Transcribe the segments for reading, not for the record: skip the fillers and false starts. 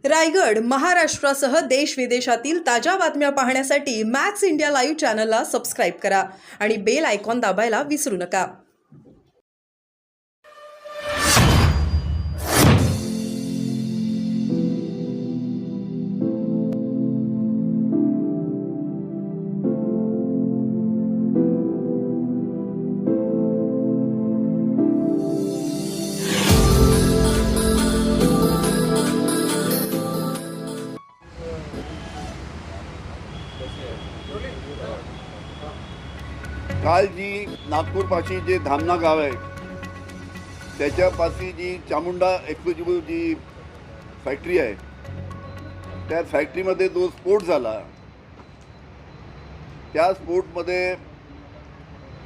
रायगड, महाराष्ट्रासह देश विदेशातील ताज्या बातम्या पाहण्यासाठी मॅक्स इंडिया लाईव्ह चॅनलला सबस्क्राईब करा आणि बेल आयकॉन दाबायला विसरू नका. काल जी नागपूरपाशी जे धामणा गाव आहे त्याच्यापाशी जी चामुंडा एक्सक्लुझिव्ह जी फॅक्टरी आहे त्या फॅक्टरीमध्ये जो स्फोट झाला त्या स्फोटमध्ये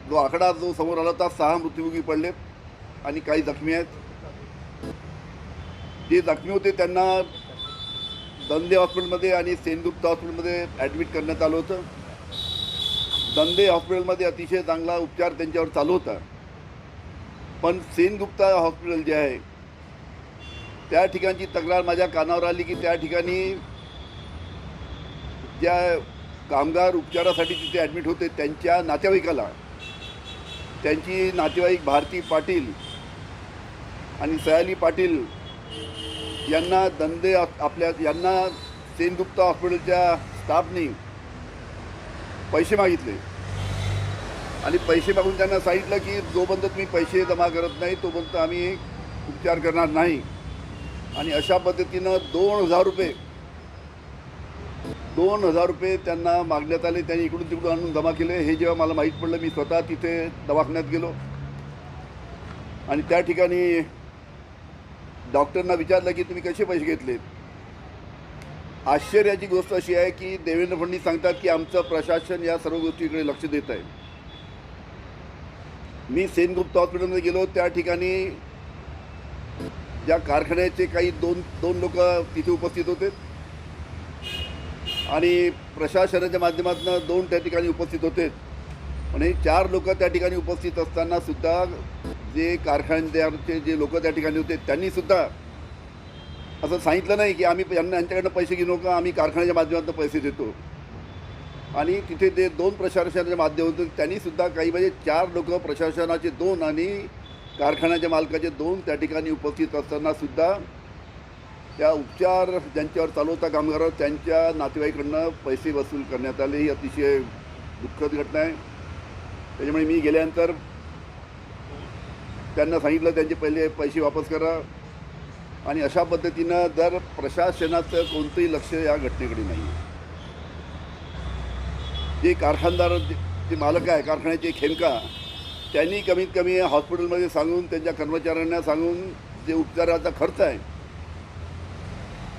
जो आकडा जो समोर आला होता 6 मृत्युमुखी पडलेत आणि काही जखमी आहेत. जे जखमी होते त्यांना दंदे हॉस्पिटलमध्ये आणि सेनगुप्ता हॉस्पिटलमध्ये ॲडमिट करण्यात आलं होतं. दंदे हॉस्पिटलमध्ये अतिशय चांगला उपचार त्यांच्यावर चालू होता, पण सेनगुप्ता हॉस्पिटल जे आहे त्या ठिकाणची तक्रार माझ्या कानावर आली की त्या ठिकाणी ज्या कामगार उपचारासाठी तिथे ॲडमिट होते त्यांच्या नातेवाईकाला त्यांची नातेवाईक भारती पाटील आणि सयाली पाटील यांना यांना सेनगुप्ता हॉस्पिटलच्या स्टाफनी पैसे मागितले आणि पैसे मागून त्यांना सांगितलं की जोपर्यंत तुम्ही पैसे जमा करत नाही तोपर्यंत आम्ही उपचार करणार नाही. आणि अशा पद्धतीनं 2,000 रुपये त्यांना मागण्यात आले. त्यांनी इकडून तिकडून आणून जमा केले. हे जेव्हा मला माहीत पडलं मी स्वतः तिथे दवाखान्यात गेलो आणि त्या ठिकाणी डॉक्टरना विचारलं की तुम्ही कसे पैसे घेतलेत. आश्चर्याची गोष्ट अशी आहे की देवेंद्र फडणवीस सांगतात की आमचं प्रशासन या सर्व गोष्टीकडे लक्ष देत आहे. मी सेनगुप्ता हॉस्पिटलमध्ये गेलो, त्या ठिकाणी ज्या कारखान्याचे काही दोन लोक तिथे उपस्थित होते आणि प्रशासनाच्या माध्यमातून 2 त्या ठिकाणी उपस्थित होते. आणि 4 लोक त्या ठिकाणी उपस्थित असताना सुद्धा जे कारखान्याचे जे लोक त्या ठिकाणी होते त्यांनीसुद्धा असं सांगितलं नाही की आम्ही यांच्याकडनं पैसे घेऊ नका, आम्ही कारखान्याच्या माध्यमातून पैसे देतो. आणि तिथे ते 2 प्रशासनाच्या माध्यमातून त्यांनीसुद्धा काही म्हणजे 4 लोक प्रशासनाचे 2 आणि कारखान्याच्या मालकाचे 2 त्या ठिकाणी उपस्थित असतानासुद्धा त्या उपचार ज्यांच्यावर चालू होता कामगारावर त्यांच्या नातेवाईकांकडनं पैसे वसूल करण्यात आले. ही अतिशय दुःखद घटना आहे. त्याच्यामुळे मी गेल्यानंतर त्यांना सांगितलं त्यांचे पहिले पैसे वापस करा. आणि अशा पद्धतीनं जर प्रशासनाचं कोणतंही लक्ष या घटनेकडे नाही. जे कारखानदार जे मालक आहे कारखान्याचे खेमका त्यांनी कमीत कमी हॉस्पिटलमध्ये सांगून त्यांच्या कर्मचाऱ्यांना सांगून जे उपचाराचा खर्च आहे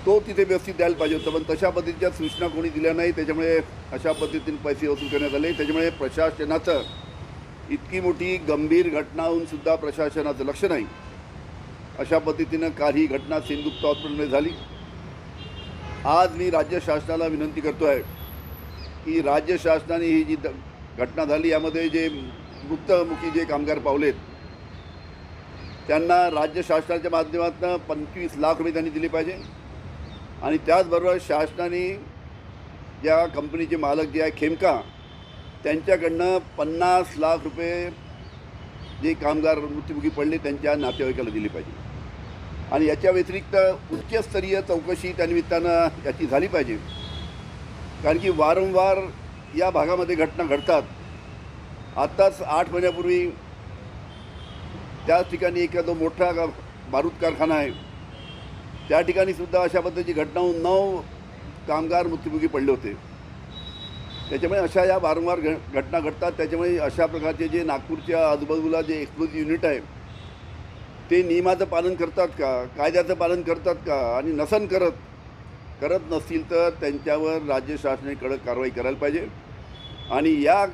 तो तिथे व्यवस्थित द्यायला पाहिजे होतं, पण तशा पद्धतीच्या सूचना कोणी दिल्या नाही. त्याच्यामुळे अशा पद्धतीने पैसे वसूल करण्यात आले. त्याच्यामुळे प्रशासनाचं इतकी मोठी गंभीर घटना होऊनसुद्धा प्रशासनाचं लक्ष नाही. अशा पद्धतीनं काल ही घटना सेनगुप्ता हॉस्पिटलमध्ये झाली. आज मी राज्य शासनाला विनंती करतो आहे की राज्य शासनाने ही जी घटना झाली यामध्ये जे मृत्युमुखी जे कामगार पावलेत त्यांना राज्य शासनाच्या माध्यमातून 25 लाख रुपये त्यांनी दिले पाहिजे. आणि त्याचबरोबर शासनाने ज्या कंपनीचे मालक जे आहे खेमका त्यांच्याकडनं 50 लाख रुपये जे कामगार मृत्युमुखी पडले त्यांच्या नातेवाईकाला दिली पाहिजे. आणि याच्या व्यतिरिक्त उच्चस्तरीय चौकशी त्यानिमित्तानं याची झाली पाहिजे, कारण की वारंवार या भागामध्ये घटना घडतात. आत्ताच 8 महिन्यापूर्वी त्याच ठिकाणी एखादा मोठा बारूद कारखाना आहे त्या ठिकाणीसुद्धा अशा पद्धतीची घटना होऊन 9 कामगार मृत्युमुखी पडले होते. त्याच्यामुळे अशा या वारंवार घटना घडतात. त्याच्यामुळे अशा प्रकारचे जे नागपूरच्या आजूबाजूला जे एक्सक्लुझिव्ह युनिट आहे ते नियमाचं पालन करतात का, कायद्याचं पालन करतात का, आणि करत नसतील तर त्यांच्यावर राज्य शासनाने कडक कारवाई करायला पाहिजे. आणि या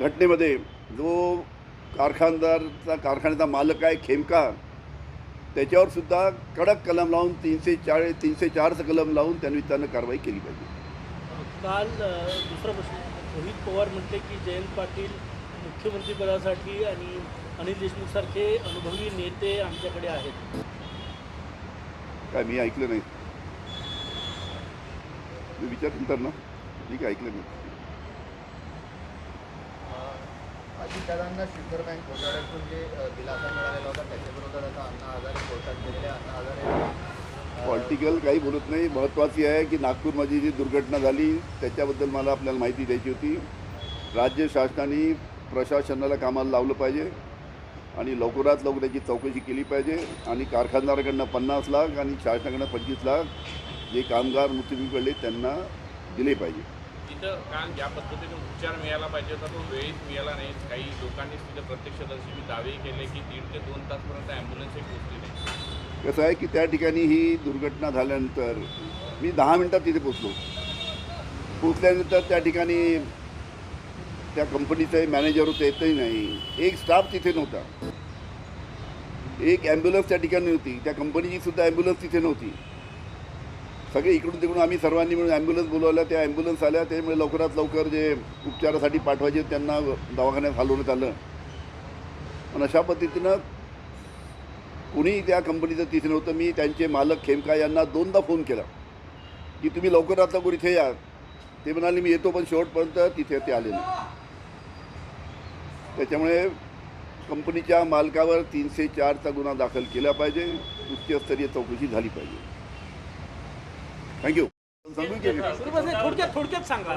घटनेमध्ये जो कारखान्याचा मालक आहे खेमका त्याच्यावरसुद्धा कडक कलम लावून 304 कलम लावून त्यानिमित्तानं कारवाई केली पाहिजे. काल दुसरा प्रश्न, रोहित पवार म्हणते की जयंत पाटील मुख्यमंत्रीपदासाठी आणि अनिल देशमुख सारखे अनुभवी नेते आमच्याकडे आहेत. काय मी ऐकलं नाही. मी विचारनंतर ना ठीक आहे, ऐकलं मी. अजितदादांना शुगर बँक घोटाळ्यातून जे दिलासा मिळालेला होता त्याच्याविरोधात आता अण्णा हजारे कोर्टात गेलेले. अण्णा हजारे पॉलिटिकल काही बोलत नाही. महत्त्वाची आहे की नागपूरमध्ये जी दुर्घटना झाली त्याच्याबद्दल मला आपल्याला माहिती द्यायची होती. राज्य शासनाने प्रशासनाला कामाला लावलं पाहिजे आणि लवकरात लवकर त्याची चौकशी केली पाहिजे आणि कारखानदाराकडनं 50 लाख आणि शासनाकडनं 25 लाख जे कामगार मृत्यूमुखी पडले त्यांना दिले पाहिजे. तिथं कारण ज्या पद्धतीने उपचार मिळायला पाहिजे होता तो वेळीच मिळाला नाही. काही लोकांनीच तिथे प्रत्यक्षदर्शी दावे केले की 1.5 ते 2 तासपर्यंत ॲम्ब्युलन्सही पोहोचली नाही. कसं आहे की त्या ठिकाणी ही दुर्घटना झाल्यानंतर मी 10 मिनटात तिथे पोचल्यानंतर त्या ठिकाणी त्या कंपनीचे मॅनेजर होते, येतही नाही. एक स्टाफ तिथे नव्हता. एक ॲम्ब्युलन्स त्या ठिकाणी नव्हती. त्या कंपनीची सुद्धा ॲम्ब्युलन्स तिथे नव्हती. सगळे इकडून तिकडून आम्ही सर्वांनी मिळून ॲम्ब्युलन्स बोलवल्या. त्या ॲम्ब्युलन्स आल्या. त्यामुळे लवकरात लवकर जे उपचारासाठी पाठवायचे त्यांना दवाखान्यात हलवण्यात आलं. पण अशा पद्धतीनं कुणीही त्या कंपनीचं तिथे नव्हतं. मी त्यांचे मालक खेमका यांना 2दा फोन केला की तुम्ही लवकरात लवकर इथे या. ते म्हणाले मी येतो, पण शेवटपर्यंत तिथे ते आले नाही. त्याच्यामुळे कंपनीच्या मालकावर 304चा गुन्हा दाखल केला पाहिजे. उच्चस्तरीय चौकशी झाली पाहिजे. थँक्यू. सांगू की थोडक्यात सांगा.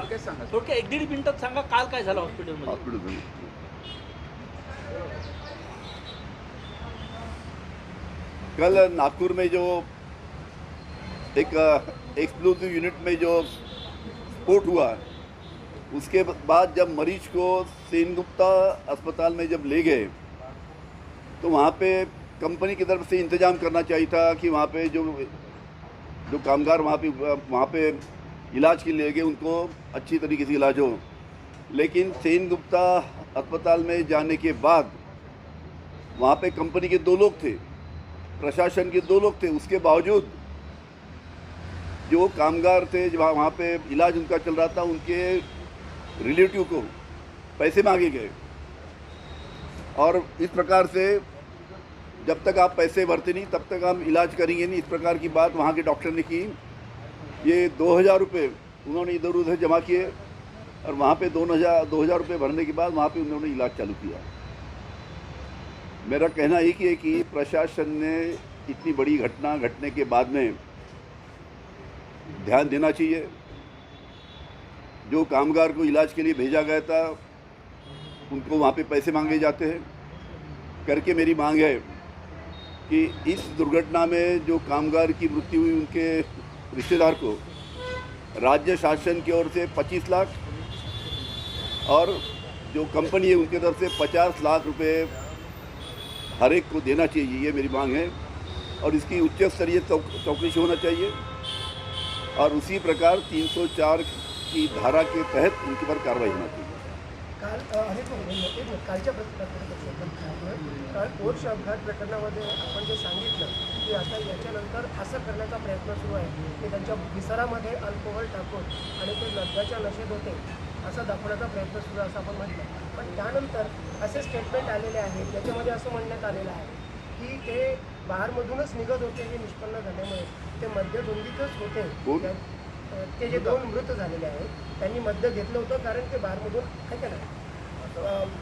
थोडक्यात 1-1.5 मिनिटात सांगा काल काय झालं हॉस्पिटलमध्ये. हॉस्पिटल कल नागपुर में जो एक एक्सप्लोसिव यूनिट में जो स्फोट हुआ, उसके बाद जब मरीज को सेनगुप्ता अस्पताल में जब ले गए तो वहाँ पे कंपनी की तरफ से इंतज़ाम करना चाहिए था कि वहाँ पे जो कामगार वहाँ पे इलाज के लिए गए उनको अच्छी तरीके से इलाज हो. लेकिन सेनगुप्ता अस्पताल में जाने के बाद वहाँ पे कंपनी के 2 लोग थे, प्रशासन के 2 लोग थे. उसके बावजूद जो कामगार थे वहाँ पे इलाज उनका चल रहा था, उनके रिलेटिव को पैसे मांगे गए. और इस प्रकार से जब तक आप पैसे भरते नहीं तब तक हम इलाज करेंगे नहीं, इस प्रकार की बात वहाँ के डॉक्टर ने की. ये 2000 रुपये उन्होंने इधर उधर जमा किए और वहाँ पे 2000 रुपये भरने के बाद वहाँ पे उन्होंने इलाज चालू किया. मेरा कहना एक ही है कि प्रशासन ने इतनी बड़ी घटना घटने के बाद में ध्यान देना चाहिए. जो कामगार को इलाज के लिए भेजा गया था उनको वहाँ पे पैसे मांगे जाते हैं करके मेरी मांग है कि इस दुर्घटना में जो कामगार की मृत्यु हुई उनके रिश्तेदार को राज्य शासन की ओर से 25 लाख और जो कंपनी है उनके तरफ से 50 लाख रुपए हर एक को देना चाहिए. ये मेरी मांग है और इसकी उच्च स्तरीय चौकसी होना चाहिए और उसी प्रकार 304 की धारा के तहत उनके पर कार्रवाई होना चाहिए. कालच्या पोर्श अपघात प्रकरणामध्ये आपण जे सांगितलं की आता याच्यानंतर असं करण्याचा प्रयत्न सुरू आहे की त्यांच्या विसरामध्ये अल्कोहोल टाकून आणि ते नद्याच्या नशेत होते असं दाखवण्याचा प्रयत्न सुरू आहे असं आपण म्हटलं. पण त्यानंतर असे स्टेटमेंट आलेले आहेत ज्याच्यामध्ये असं म्हणण्यात आलेलं आहे की ते बारमधूनच निघत होते हे निष्पन्न झाल्यामुळे ते मध्यधुंदीतच होते. ते जे 2 मृत झालेले आहेत त्यांनी मद्य घेतलं होतं कारण ते बारमधून ऐका ना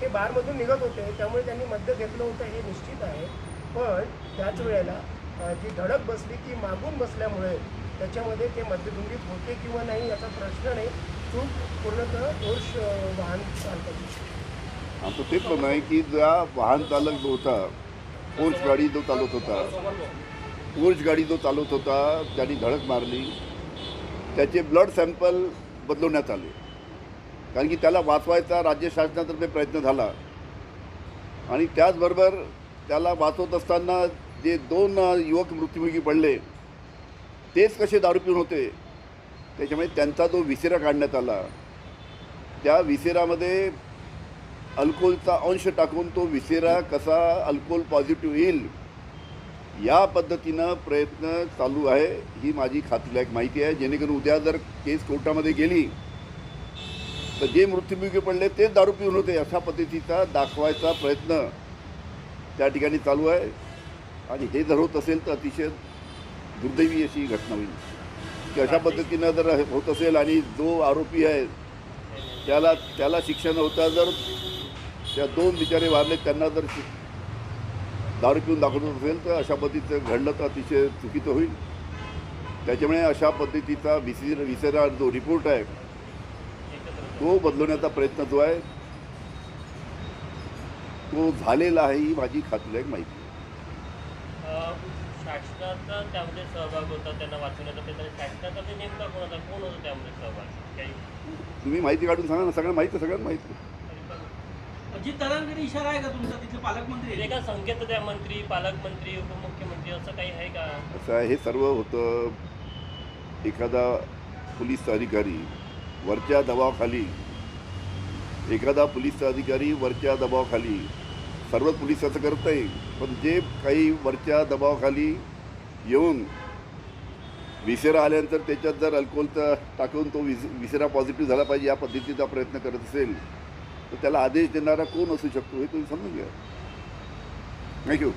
ते बारमधून निघत होते त्यामुळे त्यांनी मद्य घेतलं होतं हे निश्चित आहे. पण त्याच वेळेला जी धडक बसली की मागून बसल्यामुळे त्याच्यामध्ये ते मद्यधुंदीत होते किंवा नाही याचा प्रश्न नाही. चूक पूर्णतः दोष वाहन चालकाची. आमचं ते पण आहे की ज्या वाहन चालक जो होता पोर्च गाडी जो चालवत होता त्यांनी धडक मारली. त्याचे ब्लड सॅम्पल बदलवण्यात आले कारण की त्याला वाचवायचा राज्य शासनातर्फे प्रयत्न झाला आणि त्याचबरोबर त्याला वाचवत असताना जे 2 युवक मृत्युमुखी पडले तेच कसे दारू पिऊन होते. त्याच्यामुळे त्यांचा जो विसेरा काढण्यात आला त्या विसेरामध्ये अल्कोहोलचा अंश टाकून तो विसेरा कसा अल्कोहोल पॉझिटिव्ह येईल या पद्धतीनं प्रयत्न चालू आहे. ही माझी खात्रीलायक माहिती आहे. जेणेकरून उद्या जर केस कोर्टामध्ये गेली तर जे मृत्युमुखी पडले तेच दारू पिऊन होते अशा पद्धतीचा दाखवायचा प्रयत्न त्या ठिकाणी चालू आहे आणि हे जर होत असेल तर अतिशय दुर्दैवी अशी घटना होईल. की अशा पद्धतीनं जर होत असेल आणि जो आरोपी आहे त्याला शिक्षा होता जर त्या 2 बिचारे वारले त्यांना जर दारू पिऊन दाखवत असेल तर अशा पद्धतीचं घडलं तर अतिशय चुकीचं होईल. त्याच्यामुळे अशा पद्धतीचा विसेरा जो रिपोर्ट आहे तो बदलवण्याचा प्रयत्न जो आहे तो झालेला आहे ही माझी खात्रीलायक माहिती आहे. शासनाचा त्यामध्ये सहभाग होता त्यांना वाचवण्याचा प्रयत्न शासनाचा ते नेमका कोण होता त्यामध्ये सहभाग काही तुम्ही माहिती काढून सांगा ना. सगळ्यांना माहिती अजित दादांकडे इशारा आहे का तुमचा तिथले पालकमंत्री ते का संकेत द्या मंत्री पालकमंत्री उपमुख्यमंत्री असं काही आहे का? असं आहे. हे सर्व होतं एखादा पोलीस अधिकारी वरच्या दबावाखाली सर्वच पोलीस असं करत आहे, पण जे काही वरच्या दबावाखाली येऊन विसेरा आल्यानंतर त्याच्यात जर अल्कोहोलचा टाकून तो विसेरा पॉझिटिव्ह झाला पाहिजे या पद्धतीचा प्रयत्न करत असेल तर त्याला आदेश देणारा कोण असू शकतो हे तुम्ही समजून घ्या. थँक्यू.